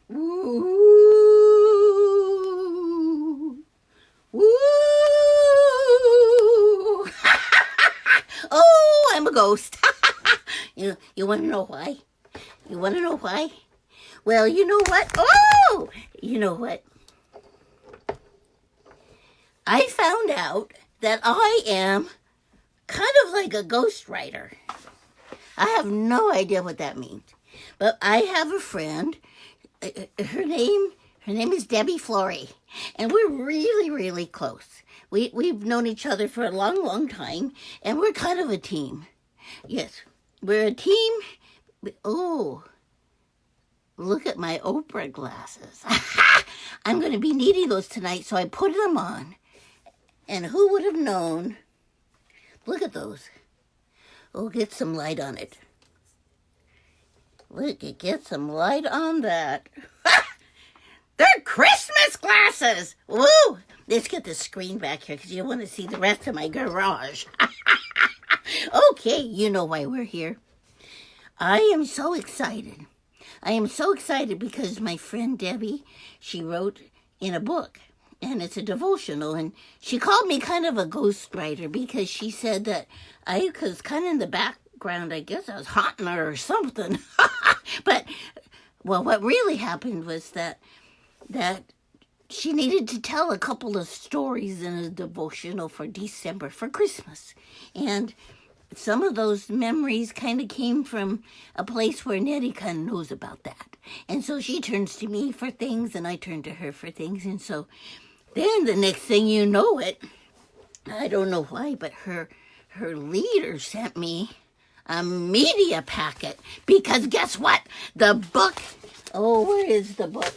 Woo! Woo! Oh, I'm a ghost. You want to know why? You want to know why? Well, you know what? Oh! You know what? I found out that I am kind of like a ghostwriter. I have no idea what that means. But I have a friend. Her name is Debbie Flory. And we're really, really close. We've known each other for a long, long time. And we're kind of a team. Yes, we're a team. Oh, look at my Oprah glasses. I'm going to be needing those tonight, so I put them on. And who would have known? Look at those. Oh, get some light on it. Look, get some light on that. They're Christmas glasses. Woo! Let's get the screen back here because you want to see the rest of my garage. Okay, you know why we're here. I am so excited. I am so excited because my friend Debbie, she wrote in a book. And it's a devotional, and she called me kind of a ghostwriter because she said that I was kind of in the background. I guess I was haunting her or something. But, well, what really happened was that she needed to tell a couple of stories in a devotional for December, for Christmas. And some of those memories kind of came from a place where Nettie kind of knows about that. And so she turns to me for things, and I turn to her for things. And so then the next thing you know it, I don't know why, but her leader sent me a media packet. Because guess what? The book, oh, where is the book?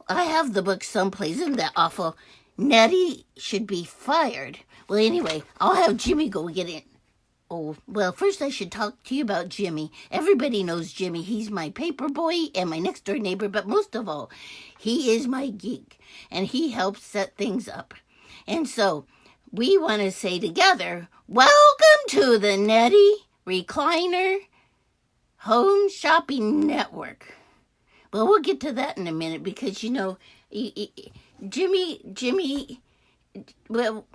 I have the book someplace. Isn't that awful? Nettie should be fired. Well, anyway, I'll have Jimmy go get it. Oh, well, first I should talk to you about Jimmy. Everybody knows Jimmy. He's my paper boy and my next door neighbor, but most of all, he is my geek, and he helps set things up. And so we want to say together, welcome to the Nettie Recliner Home Shopping Network. Well, we'll get to that in a minute because, you know, Jimmy, well,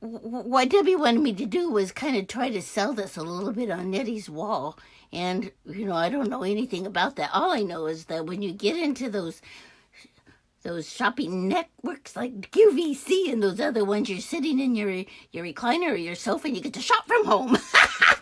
what Debbie wanted me to do was kind of try to sell this a little bit on Nettie's wall. And, you know, I don't know anything about that. All I know is that when you get into those shopping networks like QVC and those other ones, you're sitting in your recliner or your sofa and you get to shop from home.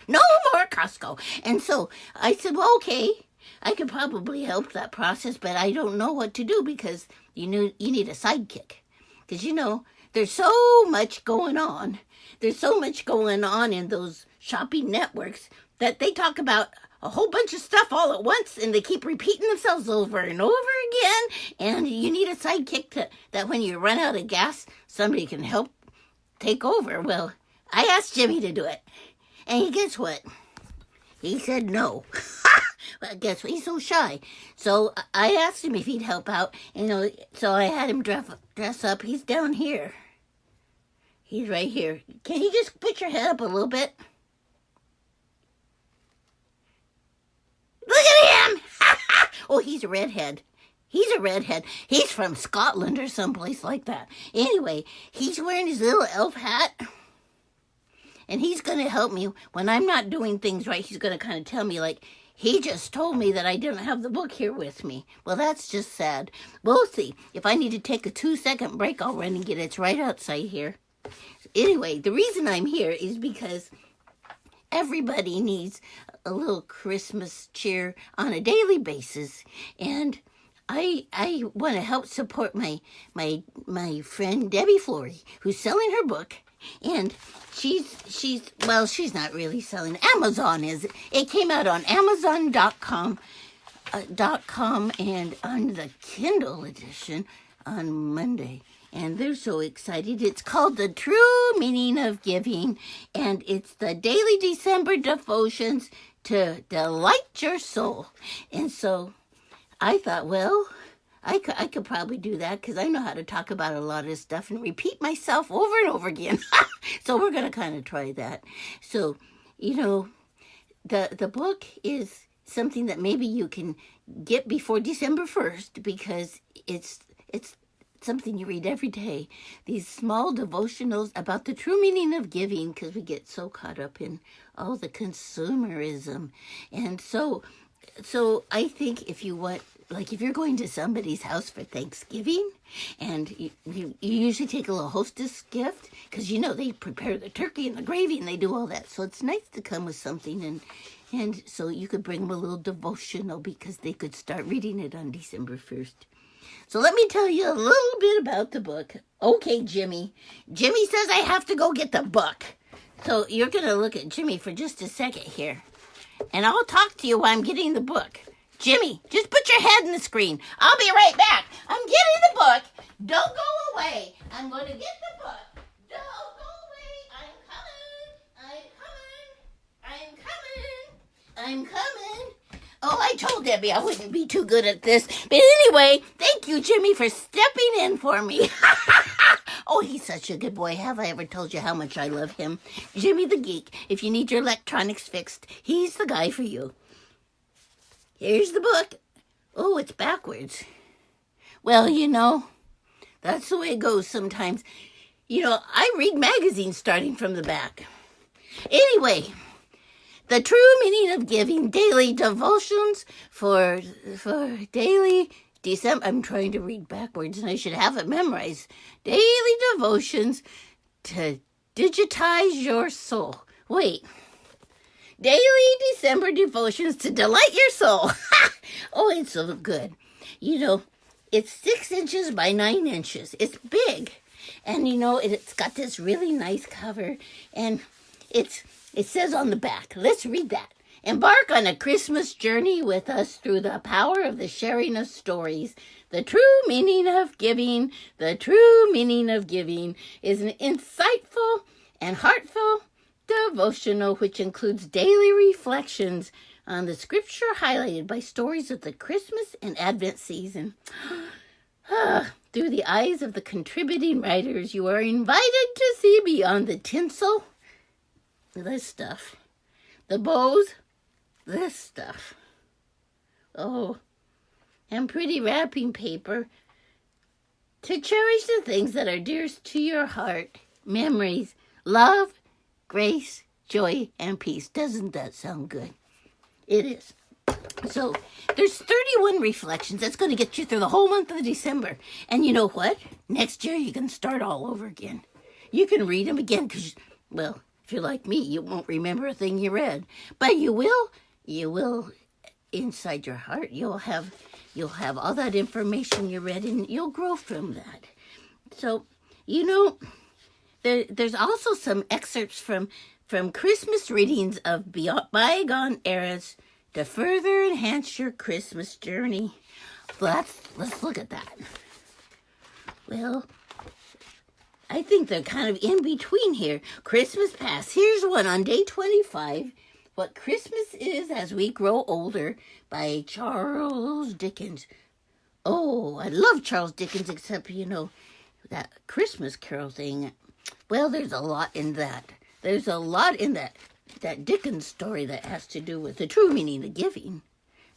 No more Costco. And so I said, well, okay, I could probably help that process, but I don't know what to do because you need a sidekick. Because, you know, there's so much going on. There's so much going on in those shopping networks that they talk about a whole bunch of stuff all at once, and they keep repeating themselves over and over again. And you need a sidekick that when you run out of gas, somebody can help take over. Well, I asked Jimmy to do it. And guess what? He said no. Well, guess what? He's so shy. So I asked him if he'd help out. You know, so I had him dress up. He's down here. He's right here. Can you just put your head up a little bit? Look at him! Oh, he's a redhead. He's a redhead. He's from Scotland or someplace like that. Anyway, he's wearing his little elf hat. And he's going to help me when I'm not doing things right. He's going to kind of tell me, like, he just told me that I didn't have the book here with me. Well, that's just sad. We'll see. If I need to take a 2-second break, I'll run and get it. It's right outside here. Anyway, the reason I'm here is because everybody needs a little Christmas cheer on a daily basis. And I want to help support my friend Debbie Flory, who's selling her book. And she's not really selling. Amazon is. It came out on Amazon.com and on the Kindle edition on Monday. And they're so excited. It's called The True Meaning of Giving. And it's the Daily December Devotions to Delight Your Soul. And so I thought, well, I could probably do that because I know how to talk about a lot of stuff and repeat myself over and over again. So we're going to kind of try that. So, you know, the book is something that maybe you can get before December 1st, because it's something you read every day. These small devotionals about the true meaning of giving, because we get so caught up in all the consumerism. And so I think if you want, like if you're going to somebody's house for Thanksgiving, and you usually take a little hostess gift, because they prepare the turkey and the gravy and they do all that. So it's nice to come with something, and so you could bring them a little devotional, because they could start reading it on December 1st. So let me tell you a little bit about the book. Okay, Jimmy. Jimmy says I have to go get the book. So you're going to look at Jimmy for just a second here. And I'll talk to you while I'm getting the book. Jimmy, just put your head in the screen. I'll be right back. I'm getting the book. Don't go away. I'm going to get the book. Don't go away. I'm coming. Oh, I told Debbie I wouldn't be too good at this. But anyway, thank you, Jimmy, for stepping in for me. Oh, he's such a good boy. Have I ever told you how much I love him? Jimmy the Geek. If you need your electronics fixed, he's the guy for you. Here's the book. Oh, it's backwards. Well, that's the way it goes sometimes. I read magazines starting from the back. Anyway, the true meaning of giving, daily devotions for daily December. I'm trying to read backwards and I should have it memorized. Daily devotions to digitize your soul. Wait. Daily December devotions to delight your soul. Oh, it's so good. It's 6 inches by 9 inches. It's big. And, it's got this really nice cover. And it says on the back, let's read that. Embark on a Christmas journey with us through the power of the sharing of stories. The true meaning of giving, is an insightful and heartfelt devotional which includes daily reflections on the scripture highlighted by stories of the Christmas and Advent season. Through the eyes of the contributing writers, you are invited to see beyond the tinsel, this stuff, the bows, this stuff. Oh, and pretty wrapping paper to cherish the things that are dearest to your heart, memories, love, grace, joy, and peace. Doesn't that sound good? It is. So there's 31 reflections. That's going to get you through the whole month of December. And you know what? Next year you can start all over again. You can read them again because, well, if you're like me, you won't remember a thing you read. But you will inside your heart. You'll have all that information you read, and you'll grow from that. So, there's also some excerpts from Christmas readings of bygone eras to further enhance your Christmas journey. Let's look at that. Well, I think they're kind of in between here. Christmas Past. Here's one on day 25. What Christmas Is as We Grow Older by Charles Dickens. Oh, I love Charles Dickens, except, that Christmas Carol thing. Well, there's a lot in that. There's a lot in that Dickens story that has to do with the true meaning of giving.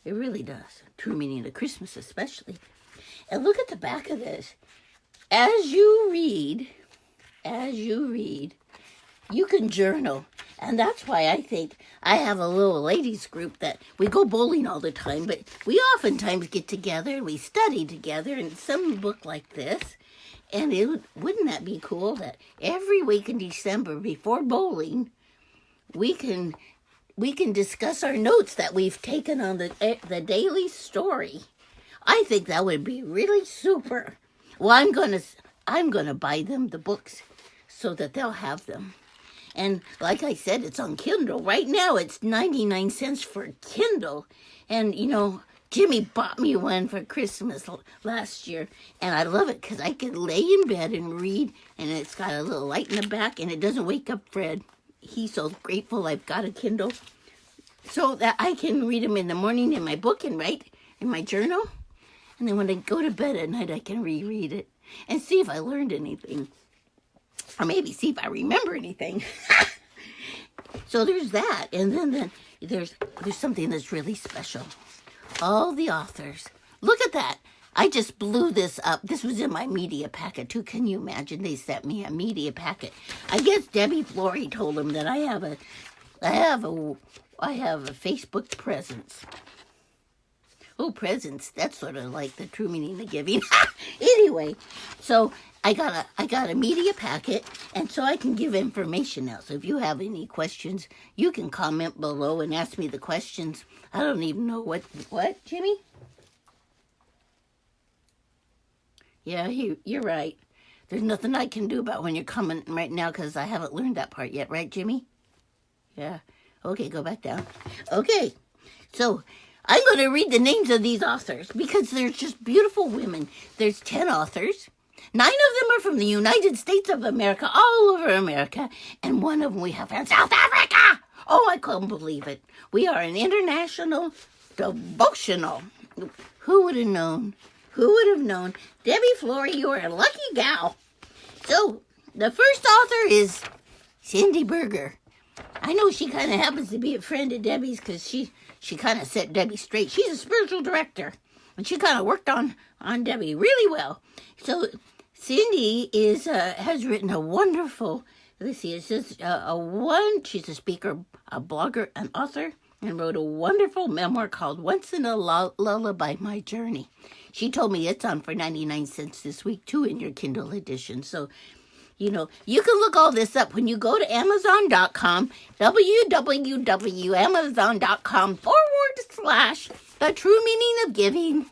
It really does. True meaning of Christmas especially. And look at the back of this. As you read, you can journal. And that's why I think I have a little ladies group that we go bowling all the time, but we oftentimes get together and we study together in some book like this. And wouldn't that be cool that every week in December before bowling, we can discuss our notes that we've taken on the daily story. I think that would be really super. Well, I'm gonna buy them the books so that they'll have them. And like I said, it's on Kindle. Right now it's 99 cents for Kindle. And Jimmy bought me one for Christmas last year, and I love it because I can lay in bed and read, and it's got a little light in the back, and it doesn't wake up Fred. He's so grateful I've got a Kindle so that I can read them in the morning in my book and write in my journal, and then when I go to bed at night, I can reread it and see if I learned anything, or maybe see if I remember anything. So there's that, and then there's something that's really special. All the authors. Look at that. I just blew this up. This was in my media packet, too. Can you imagine? They sent me a media packet. I guess Debbie Flory told them that I have a Facebook presence. Oh, presents. That's sort of like the true meaning of giving. Anyway, so I got a media packet, and so I can give information now. So if you have any questions, you can comment below and ask me the questions. I don't even know what, Jimmy? Yeah, you're right. There's nothing I can do about when you're coming right now because I haven't learned that part yet, right, Jimmy? Yeah. Okay, go back down. Okay, so I'm going to read the names of these authors because they're just beautiful women. There's 10 authors. 9 of them are from the United States of America, all over America, and one of them we have from South Africa. Oh, I couldn't believe it. We are an international devotional. Who would have known? Who would have known? Debbie Flory, you are a lucky gal. So, the first author is Cindy Berger. I know she kind of happens to be a friend of Debbie's because she kind of set Debbie straight. She's a spiritual director, and she kind of worked on Debbie really well. So, Cindy has written a wonderful, let's see, it says she's a speaker, a blogger, an author, and wrote a wonderful memoir called Once in a Lullaby, My Journey. She told me it's on for 99 cents this week, too, in your Kindle edition. So, you know, you can look all this up when you go to Amazon.com, www.amazon.com/The True Meaning of Giving.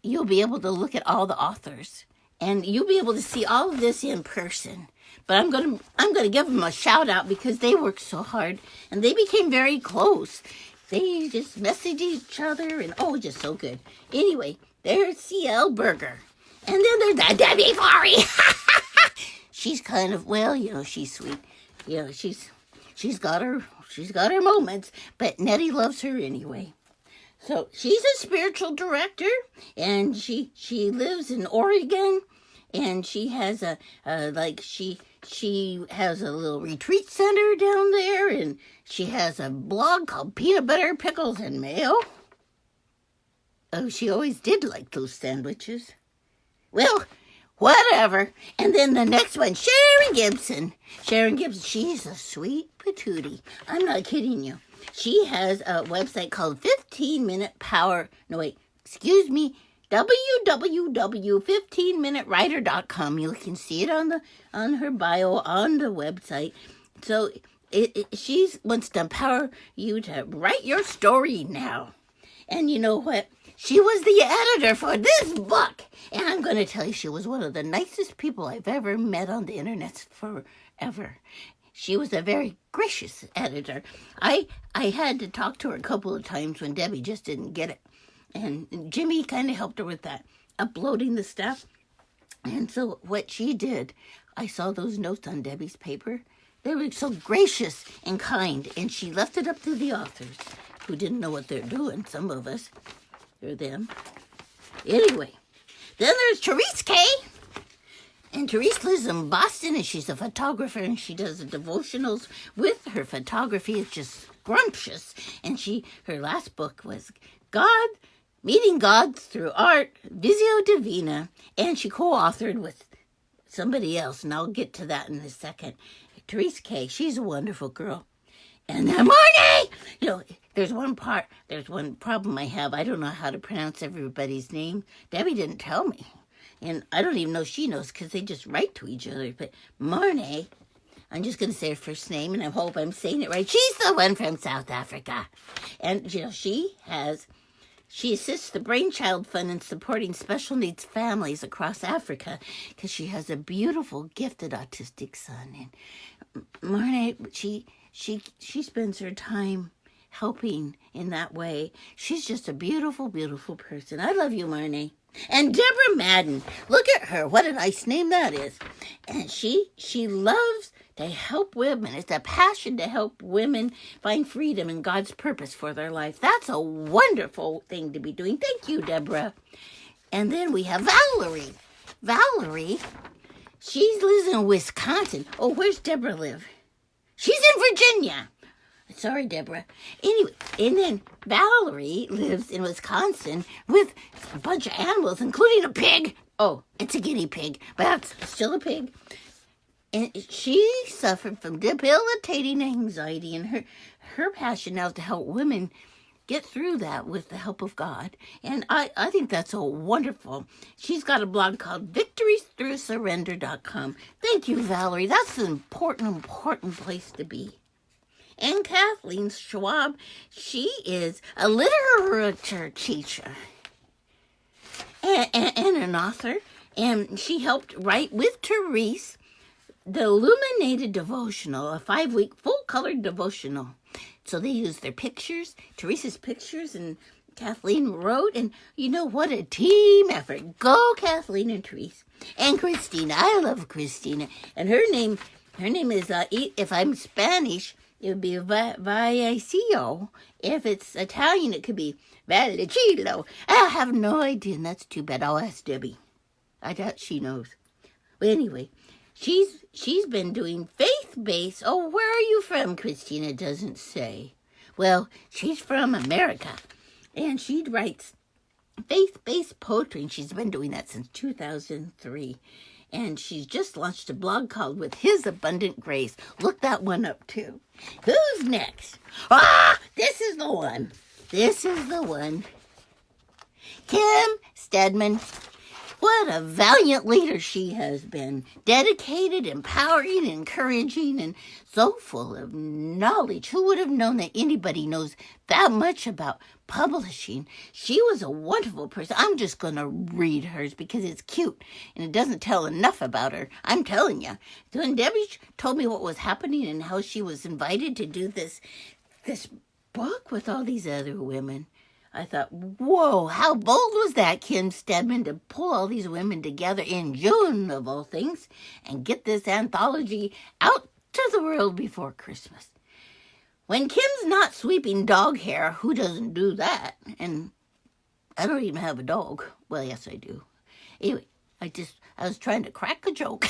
You'll be able to look at all the authors, and you'll be able to see all of this in person. But I'm gonna give them a shout out because they worked so hard and they became very close. They just messaged each other and just so good. Anyway, there's C.L. Berger, and then there's that Debbie Flory. She's kind of she's sweet. She's got her moments, but Nettie loves her anyway. So she's a spiritual director, and she lives in Oregon, and she has she has a little retreat center down there, and she has a blog called Peanut Butter, Pickles, and Mayo. Oh, she always did like those sandwiches. Well, whatever. And then the next one, Sharon Gibson. Sharon Gibson, she's a sweet patootie. I'm not kidding you. She has a website called www.15minutewriter.com. You can see it on her bio on the website. So she wants to empower you to write your story now. And you know what? She was the editor for this book. And I'm going to tell you, she was one of the nicest people I've ever met on the internet forever. She was a very gracious editor. I had to talk to her a couple of times when Debbie just didn't get it. And Jimmy kind of helped her with that, uploading the stuff. And so what she did, I saw those notes on Debbie's paper. They were so gracious and kind. And she left it up to the authors who didn't know what they're doing, some of us. Or them. Anyway, then there's Therese K. And Therese lives in Boston, and she's a photographer, and she does the devotionals with her photography. It's just scrumptious. And her last book was Meeting God Through Art, Visio Divina, and she co-authored with somebody else, and I'll get to that in a second. Therese K. She's a wonderful girl. And then Marnie! There's one problem I have. I don't know how to pronounce everybody's name. Debbie didn't tell me. And I don't even know she knows because they just write to each other. But Marnie, I'm just going to say her first name, and I hope I'm saying it right. She's the one from South Africa. And, she assists the Brainchild Fund in supporting special needs families across Africa because she has a beautiful, gifted autistic son. And Marnie, she spends her time helping in that way. She's just a beautiful, beautiful person. I love you, Marnie. And Deborah Madden, look at her. What a nice name that is. And she loves to help women. It's a passion to help women find freedom and God's purpose for their life. That's a wonderful thing to be doing. Thank you, Deborah. And then we have Valerie. Valerie, she lives in Wisconsin. Oh, where's Deborah live? She's in Virginia. Sorry, Deborah. Anyway, and then Valerie lives in Wisconsin with a bunch of animals, including a pig. Oh, it's a guinea pig, but it's still a pig. And she suffered from debilitating anxiety, and her passion now is to help women get through that with the help of God. And I think that's so wonderful. She's got a blog called victoriesthroughsurrender.com. Thank you, Valerie. That's an important place to be. And Kathleen Schwab, she is a literature teacher and an author. And she helped write with Therese the Illuminated Devotional, a 5-week full-colored devotional. So they used their pictures, Therese's pictures, and Kathleen wrote. And you know what a team effort. Go, Kathleen and Therese. And Christina. I love Christina. And her name is, if I'm Spanish, it would be Vallecillo. If it's Italian, it could be Vallecillo. I have no idea, and that's too bad. I'll ask Debbie. I doubt she knows. But anyway, she's been doing faith-based. Oh, where are you from, Christina? Doesn't say. Well, she's from America, and she writes faith-based poetry, and she's been doing that since 2003. And she's just launched a blog called With His Abundant Grace. Look that one up, too. Who's next? This is the one. Kim Stedman. What a valiant leader she has been. Dedicated, empowering, encouraging, and so full of knowledge. Who would have known that anybody knows that much about publishing? She was a wonderful person. I'm just going to read hers because it's cute and it doesn't tell enough about her. I'm telling you. When Debbie told me what was happening and how she was invited to do this book with all these other women, I thought, whoa, how bold was that, Kim Stedman, to pull all these women together in June, of all things, and get this anthology out to the world before Christmas. When Kim's not sweeping dog hair, who doesn't do that? And I don't even have a dog. Well, yes, I do. Anyway, I was trying to crack a joke.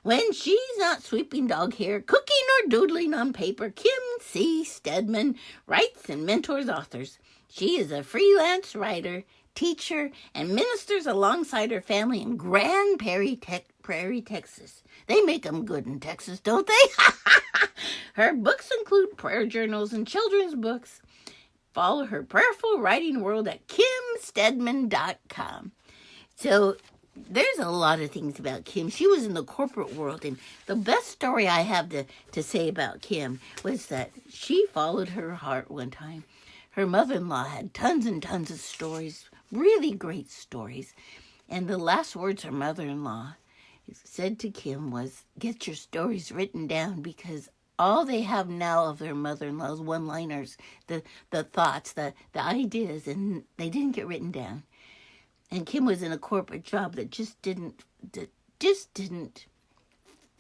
When she's not sweeping dog hair, cooking, or doodling on paper, Kim C. Stedman writes and mentors authors. She is a freelance writer, teacher, and ministers alongside her family in Grand Prairie, Texas. They make them good in Texas, don't they? Her books include prayer journals and children's books. Follow her prayerful writing world at kimstedman.com. So there's a lot of things about Kim. She was in the corporate world, and the best story I have to say about Kim was that she followed her heart one time. Her mother-in-law had tons and tons of stories, really great stories. And the last words her mother-in-law said to Kim was, get your stories written down, because all they have now of their mother-in-law's one-liners, the thoughts, the ideas, and they didn't get written down. And Kim was in a corporate job that just didn't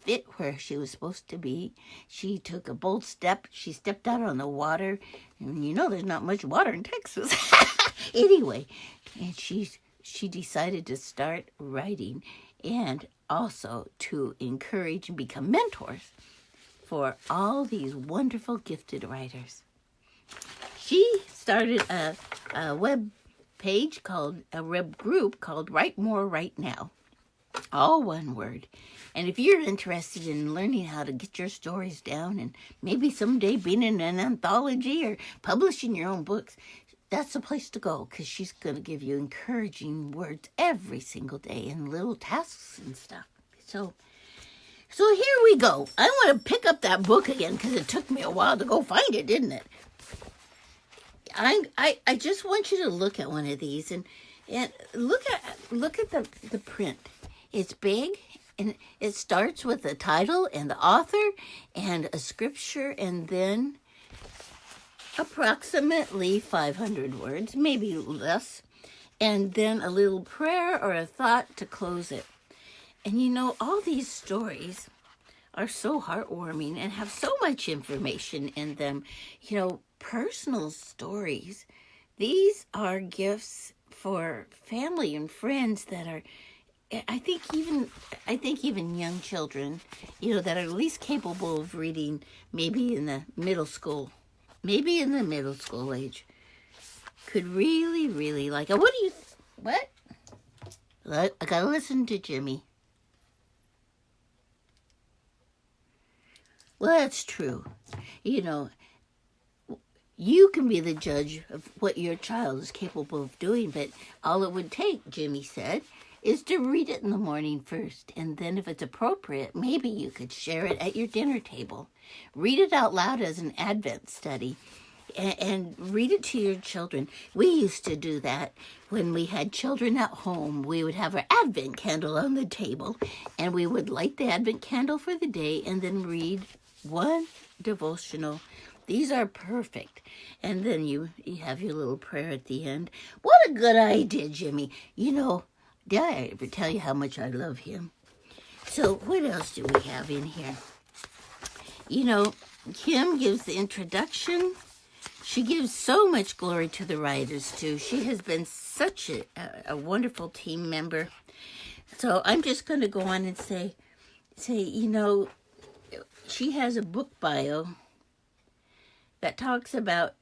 fit where she was supposed to be. She took a bold step. She stepped out on the water. And you know there's not much water in Texas. Anyway, and she decided to start writing and also to encourage and become mentors for all these wonderful gifted writers. She started a web page a web group called Write More Right Now. All one word. And if you're interested in learning how to get your stories down and maybe someday being in an anthology or publishing your own books, that's the place to go, because she's going to give you encouraging words every single day and little tasks and stuff. So here we go. I want to pick up that book again because it took me a while to go find it, didn't it? I just want you to look at one of these and look at the print. It's big, and it starts with the title and the author and a scripture, and then approximately 500 words, maybe less, and then a little prayer or a thought to close it. And you know, all these stories are so heartwarming and have so much information in them. You know, personal stories. These are gifts for family and friends that are I think even young children, that are at least capable of reading, maybe in the middle school, age, could really, really like it. What do you? What? I gotta listen to Jimmy. Well, that's true. You know, you can be the judge of what your child is capable of doing, but all it would take, Jimmy said, is to read it in the morning first, and then if it's appropriate, maybe you could share it at your dinner table. Read it out loud as an Advent study, and read it to your children. We used to do that when we had children at home. We would have our Advent candle on the table, and we would light the Advent candle for the day and then read one devotional. These are perfect. And then you have your little prayer at the end. What a good idea, Jimmy. Did I ever tell you how much I love him? So what else do we have in here? Kim gives the introduction. She gives so much glory to the writers, too. She has been such a wonderful team member. So I'm just going to go on and say, she has a book bio that talks about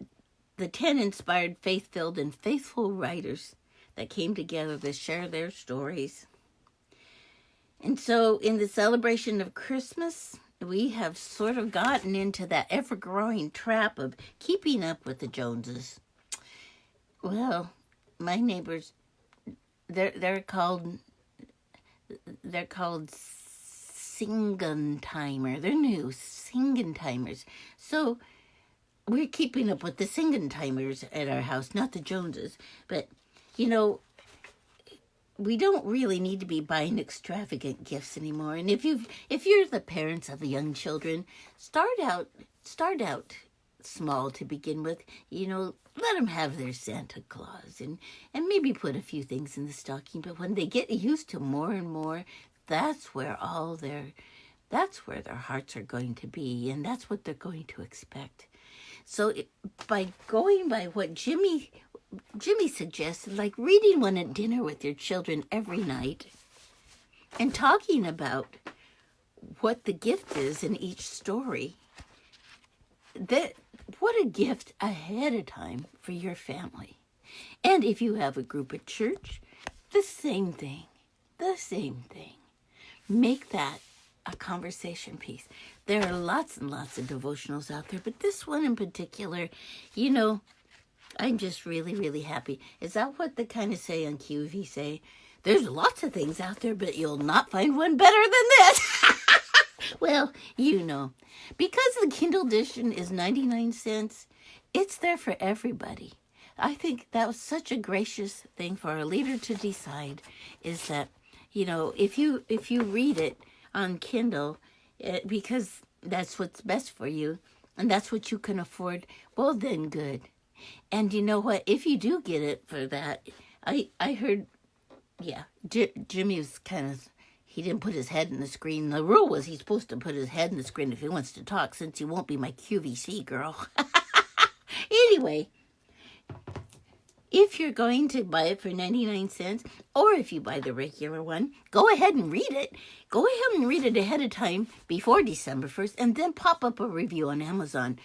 the 10 inspired, faith-filled, and faithful writers that came together to share their stories. And so in the celebration of Christmas, we have sort of gotten into that ever-growing trap of keeping up with the Joneses. Well, my neighbors, they're called Singentimer. They're new, Singentimers. So we're keeping up with the Singentimers at our house, not the Joneses. But, we don't really need to be buying extravagant gifts anymore. And if you're the parents of young children, start out small to begin with. Let them have their Santa Claus and maybe put a few things in the stocking. But when they get used to more and more, that's where their hearts are going to be, and that's what they're going to expect. So by going by what Jimmy suggested, like reading one at dinner with your children every night and talking about what the gift is in each story, what a gift ahead of time for your family. And if you have a group at church, the same thing. Make that a conversation piece. There are lots and lots of devotionals out there, but this one in particular, I'm just really, really happy. Is that what they kind of say on QV say? There's lots of things out there, but you'll not find one better than this. Well, because the Kindle edition is 99 cents, it's there for everybody. I think that was such a gracious thing for a leader to decide, is that, if you read it on Kindle, because that's what's best for you, and that's what you can afford, well, then good. And you know what? If you do get it for that, I heard, Jimmy was he didn't put his head in the screen. The rule was he's supposed to put his head in the screen if he wants to talk, since he won't be my QVC girl. Anyway, if you're going to buy it for 99 cents, or if you buy the regular one, go ahead and read it. Go ahead and read it ahead of time before December 1st, and then pop up a review on Amazon.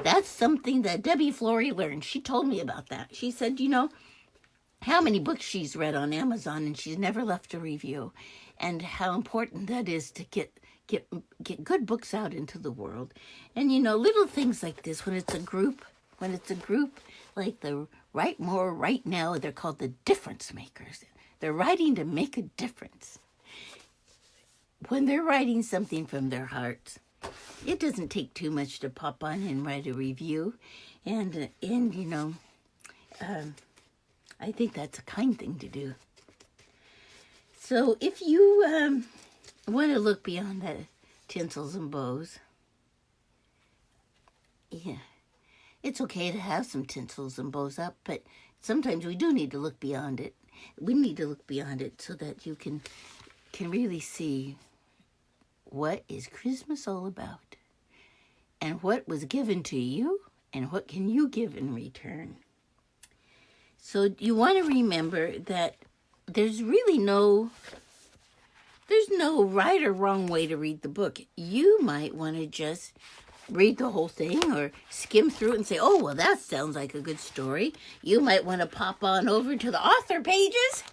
That's something that Debbie Flory learned. She told me about that. She said, how many books she's read on Amazon, and she's never left a review, and how important that is to get good books out into the world. And, little things like this, when it's a group like the Write More Right Now, they're called the difference makers. They're writing to make a difference. When they're writing something from their hearts, it doesn't take too much to pop on and write a review. And I think that's a kind thing to do. So if you want to look beyond the tinsels and bows, it's okay to have some tinsels and bows up, but sometimes we do need to look beyond it. We need to look beyond it so that you can really see what is Christmas all about, and what was given to you, and what can you give in return. So you want to remember that there's no right or wrong way to read the book. You might want to just read the whole thing or skim through it and say, oh, well, that sounds like a good story. You might want to pop on over to the author pages.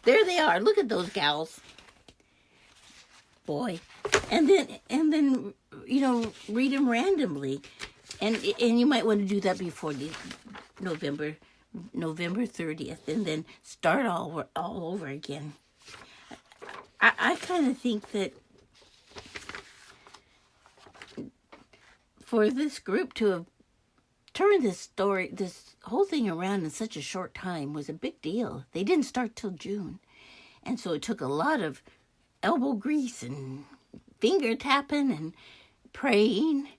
There they are. Look at those gals. Boy. And then read them randomly. And you might want to do that before the November 30th, and then start all over again. I kind of think that for this group to have turned this whole thing around in such a short time was a big deal. They didn't start till June. And so it took a lot of elbow grease and finger tapping and praying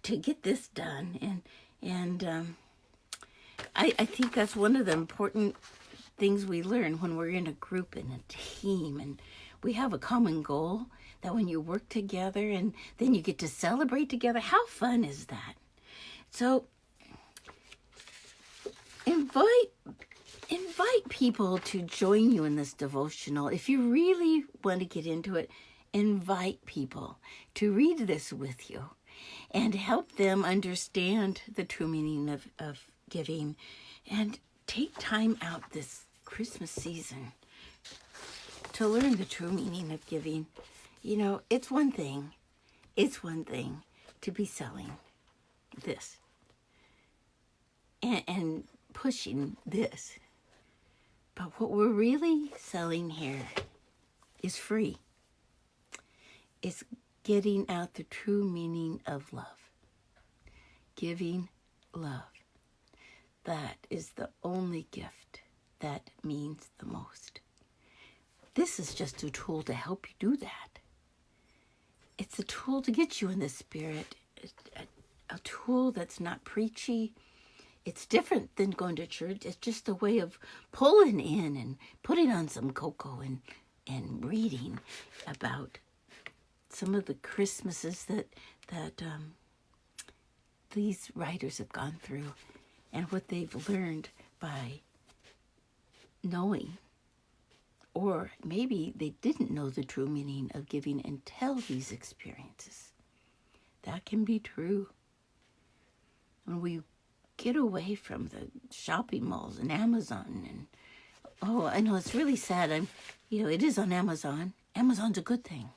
to get this done. And I think that's one of the important things we learn when we're in a group and a team and we have a common goal, that when you work together and then you get to celebrate together, how fun is that? So invite people to join you in this devotional. If you really want to get into it, invite people to read this with you and help them understand the true meaning of giving, and take time out this Christmas season to learn the true meaning of giving. It's one thing to be selling this and pushing this, but what we're really selling here is free. It's getting out the true meaning of love, giving love. That is the only gift that means the most. This is just a tool to help you do that. It's a tool to get you in the spirit, a tool that's not preachy. It's different than going to church. It's just a way of pulling in and putting on some cocoa and reading about some of the Christmases that these writers have gone through and what they've learned by knowing. Or maybe they didn't know the true meaning of giving until these experiences. That can be true. When we get away from the shopping malls and Amazon and, I know it's really sad. It is on Amazon. Amazon's a good thing.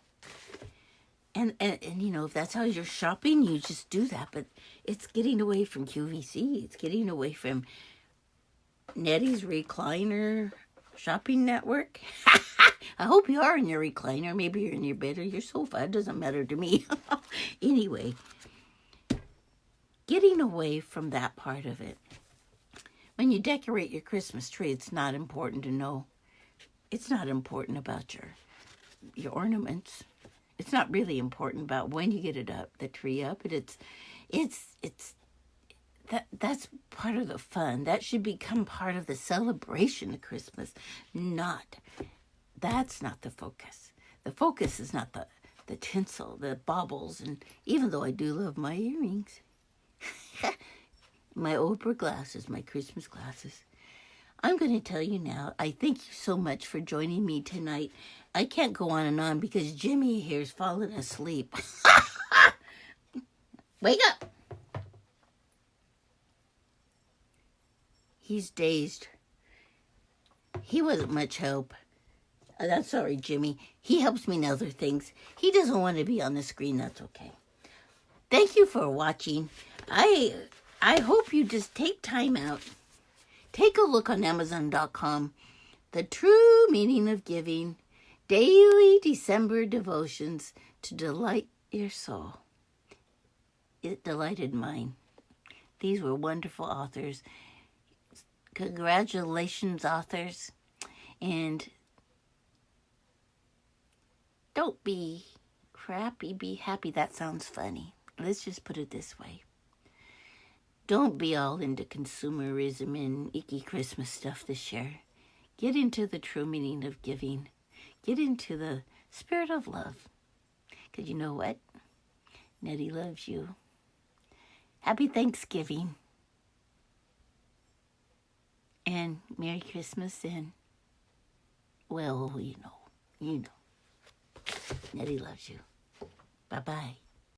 And if that's how you're shopping, you just do that. But it's getting away from QVC. It's getting away from Nettie's recliner shopping network. I hope you are in your recliner. Maybe you're in your bed or your sofa. It doesn't matter to me. Anyway, getting away from that part of it. When you decorate your Christmas tree, it's not important to know. It's not important about your ornaments. It's not really important about when you get it up, the tree up. But that's part of the fun. That should become part of the celebration of Christmas. That's not the focus. The focus is not the tinsel, the baubles, and even though I do love my earrings, my opera glasses, my Christmas glasses. I'm going to tell you now, I thank you so much for joining me tonight. I can't go on and on because Jimmy here's fallen asleep. Wake up! He's dazed. He wasn't much help. I'm sorry, Jimmy. He helps me in other things. He doesn't want to be on the screen. That's okay. Thank you for watching. I hope you just take time out. Take a look on Amazon.com. The True Meaning of Giving. Daily December Devotions to delight your soul. It delighted mine. These were wonderful authors. Congratulations, authors. And don't be crappy, be happy. That sounds funny. Let's just put it this way. Don't be all into consumerism and icky Christmas stuff this year. Get into the true meaning of giving. Get into the spirit of love. Because you know what? Nettie loves you. Happy Thanksgiving. And Merry Christmas and Well, you know. Nettie loves you. Bye-bye.